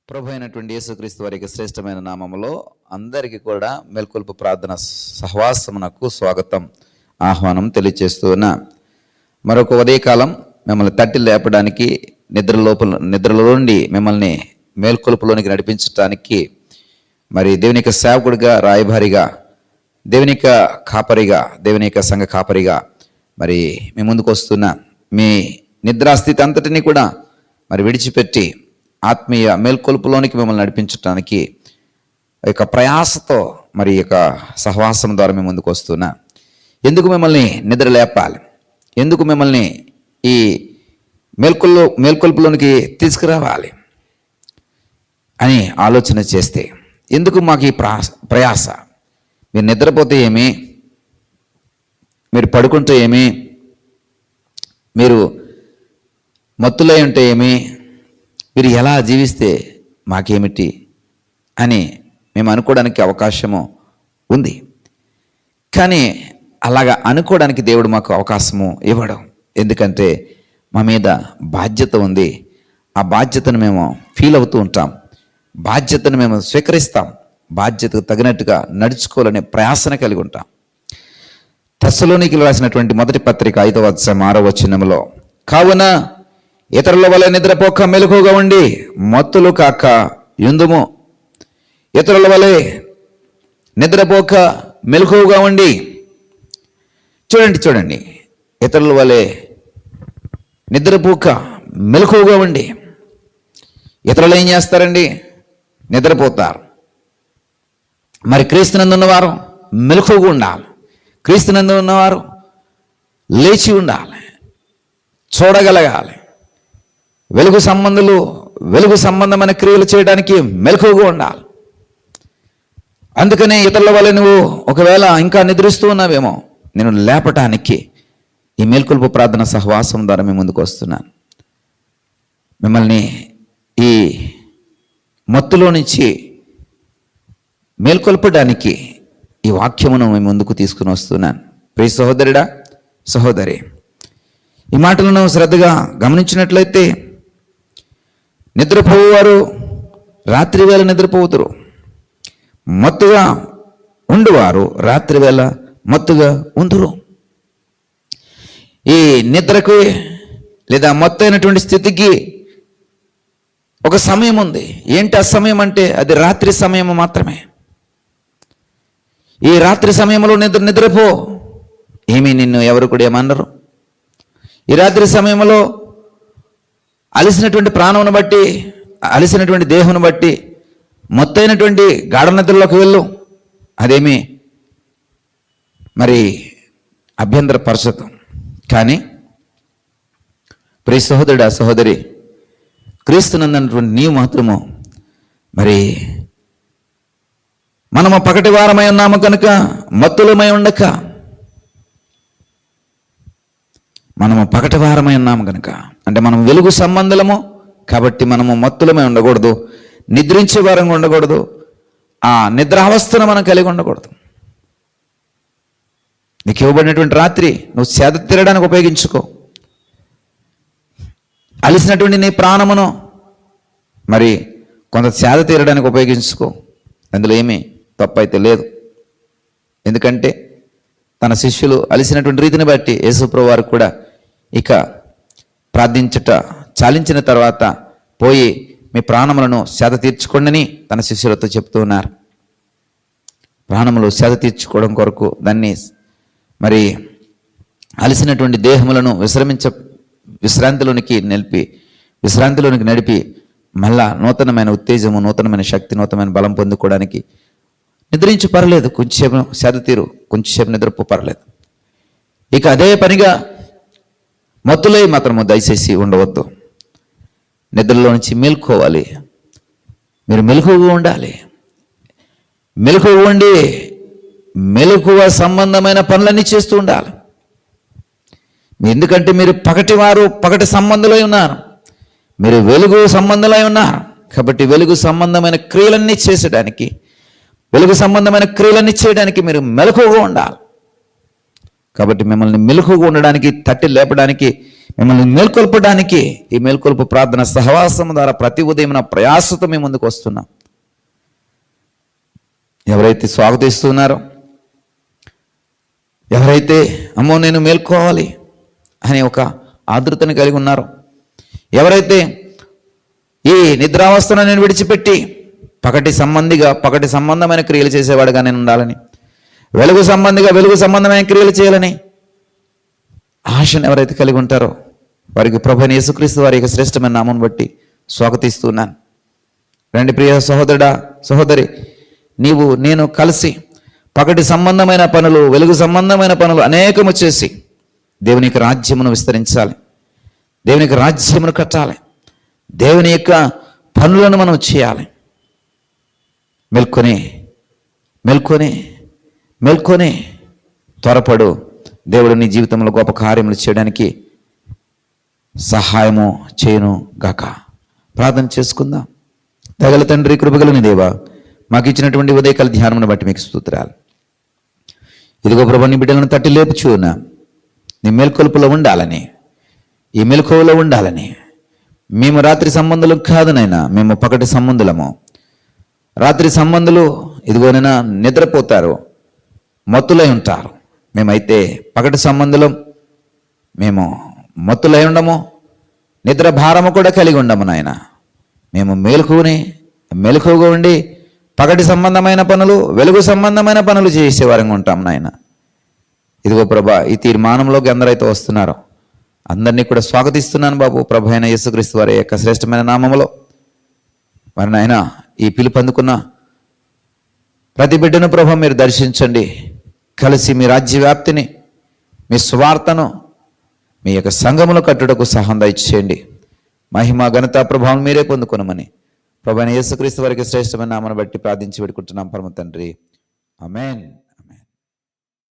ప్రభు అయినటువంటి యేసుక్రీస్తు వారికి శ్రేష్టమైన నామములో అందరికీ కూడా మేల్కొల్పు ప్రార్థన సహవాసమునకు స్వాగతం ఆహ్వానం తెలియజేస్తున్న మరొక ఉదయకాలం మిమ్మల్ని తట్టి లేపడానికి నిద్రలో నుండి మిమ్మల్ని మేల్కొల్పులోనికి నడిపించడానికి మరి దేవుని యొక్క సేవకుడిగా రాయబారిగా దేవుని యొక్క కాపరిగా దేవుని యొక్క సంఘ కాపరిగా మరి మీ ముందుకు వస్తున్న మీ నిద్రాస్థితి అంతటినీ కూడా మరి విడిచిపెట్టి ఆత్మీయ మేల్కొల్పులోనికి మిమ్మల్ని నడిపించడానికి యొక్క ప్రయాసతో మరి యొక్క సహవాసం ద్వారా మేము ముందుకు వస్తున్నా. ఎందుకు మిమ్మల్ని నిద్ర లేపాలి, ఎందుకు మిమ్మల్ని ఈ మేల్కొల్పులోనికి తీసుకురావాలి అని ఆలోచన చేస్తే, ఎందుకు మాకు ఈ ప్రయాస? మీరు నిద్రపోతే ఏమి, మీరు పడుకుంటే ఏమి, మీరు మత్తులై ఉంటే ఏమి, మీరు ఎలా జీవిస్తే మాకేమిటి అని మేము అనుకోవడానికి అవకాశము ఉంది. కానీ అలాగా అనుకోవడానికి దేవుడు మాకు అవకాశము ఇవ్వడం. ఎందుకంటే మా మీద బాధ్యత ఉంది. ఆ బాధ్యతను మేము ఫీల్ అవుతూ ఉంటాం, బాధ్యతను మేము స్వీకరిస్తాం, బాధ్యతకు తగినట్టుగా నడుచుకోవాలనే ప్రయాసన కలిగి ఉంటాం. తెస్సలోనికీయులకు రాసినటువంటి మొదటి పత్రిక 5వ అధ్యాయం 6వ వచనములో, కావున ఇతరుల వలె నిద్రపోక మెలకువగా ఉండి మత్తులు కాక యుందుము. ఇతరుల వలె నిద్రపోక మెలకువగా ఉండి, చూడండి, ఇతరుల వలె నిద్రపోక మెలకువగా ఉండి. ఇతరులు ఏం చేస్తారండి? నిద్రపోతారు. మరి క్రీస్తునందు ఉన్నవారు మెలకువగా ఉండాలి. క్రీస్తునందు ఉన్నవారు లేచి ఉండాలి, చూడగలగాలి. వెలుగు సంబంధమైన క్రియలు చేయడానికి మెలకువగా ఉండాలి. అందుకనే ఇతరుల వల్ల నువ్వు ఒకవేళ ఇంకా నిద్రిస్తూ ఉన్నావేమో, నేను లేపటానికి ఈ మేల్కొల్పు ప్రార్థన సహవాసం ద్వారా మేము ముందుకు వస్తున్నాను. మిమ్మల్ని ఈ మత్తులో నుంచి మేల్కొల్పడానికి ఈ వాక్యమును మేము ముందుకు తీసుకుని వస్తున్నాను. ప్రియ సహోదరుడా, సహోదరి, ఈ మాటలను శ్రద్ధగా గమనించినట్లయితే, నిద్రపోవారు రాత్రి వేళ నిద్రపోతురు, మత్తుగా ఉండువారు రాత్రి వేళ మత్తుగా ఉందురు. ఈ నిద్రకు లేదా మత్తు అయినటువంటి స్థితికి ఒక సమయం ఉంది. ఏంటి ఆ సమయం అంటే, అది రాత్రి సమయం మాత్రమే. ఈ రాత్రి సమయంలో నిద్రపో, ఏమీ నిన్ను ఎవరు కూడా ఏమన్నారు. ఈ రాత్రి సమయంలో అలసినటువంటి ప్రాణమును బట్టి, అలసినటువంటి దేహమును బట్టి మొత్తైనటువంటి గాఢ నిద్రలోకి వెళ్ళు, అదేమి మరి అభ్యంతరపరచదు. కానీ ప్రియ సహోదరుడా, సహోదరి, క్రీస్తునందన్నటువంటి నీవు మాత్రము మరి మనము పగటి వారమై ఉన్నాము కనుక మత్తులమై ఉండక, మనము పగటి వారమై ఉన్నాము కనుక అంటే మనం వెలుగు సంబంధులము కాబట్టి మనము మత్తులమై ఉండకూడదు, నిద్రించే వారంగా ఉండకూడదు, ఆ నిద్రావస్థను మనం కలిగి ఉండకూడదు. నీకు ఇవ్వబడినటువంటి రాత్రి నువ్వు సేద తీరడానికి ఉపయోగించుకో. అలిసినటువంటి నీ ప్రాణమును మరి కొంత సేద తీరడానికి ఉపయోగించుకో. అందులో ఏమీ తప్పైతే లేదు. ఎందుకంటే తన శిష్యులు అలిసినటువంటి రీతిని బట్టి యేసుప్రభువు వారు కూడా ఇక ప్రార్థించుట చాలించిన తర్వాత పోయి మీ ప్రాణములను సేద తీర్చుకోండి తన శిష్యులతో చెప్తూ ఉన్నారు. ప్రాణములు సేద తీర్చుకోవడం కొరకు దాన్ని మరి అలసినటువంటి దేహములను విశ్రాంతిలోనికి నడిపి మళ్ళా నూతనమైన ఉత్తేజము, నూతనమైన శక్తి, నూతనమైన బలం పొందుకోవడానికి నిద్రించు పర్లేదు, కొంచెంసేపు సేద తీరు, కొంచెంసేపు నిద్రపో పర్లేదు. ఇక అదే పనిగా మత్తులై మాత్రము దయచేసి ఉండవద్దు. నిద్రలో నుంచి మేల్కోవాలి. మీరు మెలకువగా ఉండాలి. మెలకువగా ఉండి మెలకువ సంబంధమైన పనులన్నీ చేస్తూ ఉండాలి. ఎందుకంటే మీరు పగటి సంబంధులై ఉన్నారు, మీరు వెలుగు సంబంధులై ఉన్నారు. కాబట్టి వెలుగు సంబంధమైన క్రియలన్నీ చేయడానికి మీరు మెలకువగా ఉండాలి. కాబట్టి మిమ్మల్ని మెలకువగా ఉండడానికి, తట్టి లేపడానికి, మిమ్మల్ని మేల్కొల్పడానికి ఈ మేల్కొల్పు ప్రార్థన సహవాసం ద్వారా ప్రతి ఉదయం నా ప్రయాసతో మేము ముందుకు వస్తున్నాం. ఎవరైతే స్వాగతిస్తున్నారో, ఎవరైతే అమ్మో నేను మేల్కోవాలి అనే ఒక ఆదృతని కలిగి ఉన్నారో, ఎవరైతే ఈ నిద్రావస్థను నేను విడిచిపెట్టి పగటి సంబంధమైన క్రియలు చేసేవాడుగా నేను ఉండాలని, వెలుగు సంబంధమైన క్రియలు చేయాలని ఆశను ఎవరైతే కలిగి ఉంటారో వారికి ప్రభువైన యేసుక్రీస్తు వారి యొక్క శ్రేష్టమైన నామం బట్టి స్వాగతిస్తున్నాను. రండి ప్రియ సహోదరుడా, సహోదరి, నీవు నేను కలిసి పగటి సంబంధమైన పనులు, వెలుగు సంబంధమైన పనులు అనేకము చేసి దేవునికి రాజ్యమును విస్తరించాలి, దేవునికి రాజ్యమును కట్టాలి, దేవుని యొక్క పనులను మనం చేయాలి. మేల్కొని త్వరపడు. దేవుడు నీ జీవితంలో గొప్ప కార్యములు చేయడానికి సహాయము చేయను గాక. ప్రార్థన చేసుకుందాం. దయగల తండ్రి, కృపగలని దేవా, మాకు ఇచ్చినటువంటి ఉదయకాల ధ్యానమును బట్టి మీకు స్తోత్రాలు. ఇదిగో ప్రభు, నీ బిడ్డలను తట్టి లేపుచున్నా నీ మేల్కొలుపులో ఉండాలని, ఈ మెలకువలో ఉండాలని. మేము రాత్రి సంబంధులు కాదునైనా, మేము పగటి సంబంధులము. రాత్రి సంబంధులు ఇదిగోనైనా నిద్రపోతారు, మత్తులై ఉంటారు. మేమైతే పగటి సంబంధులం, మేము మత్తులై ఉండము, నిద్ర భారము కూడా కలిగి ఉండము నాయన. మేము మెలకువగా ఉండి పగటి సంబంధమైన పనులు, వెలుగు సంబంధమైన పనులు చేసేవారంగా ఉంటాం నాయన. ఇదిగో ప్రభా, ఈ తీర్మానంలోకి ఎందరైతే వస్తున్నారో అందరినీ కూడా స్వాగతిస్తున్నాను బాబు. ప్రభు అయిన యేసుక్రీస్తు వారి యొక్క శ్రేష్టమైన నామములో మరి నాయన ఈ పిలుపు అందుకున్న ప్రతి బిడ్డను ప్రభు మీరు దర్శించండి. కలిసి మీ రాజ్య వ్యాప్తిని, మీ స్వార్థను, మీ యొక్క సంఘమును కట్టుటకు సహాయం దయచేయండి. మహిమ ఘనత ప్రభావం మీరే పొందుకునమని ప్రభు అయిన యేసుక్రీస్తు వారికి శ్రేష్టమైన నామను బట్టి ప్రార్థించి పెట్టుకుంటున్నాం పరమ తండ్రి. ఆమేన్.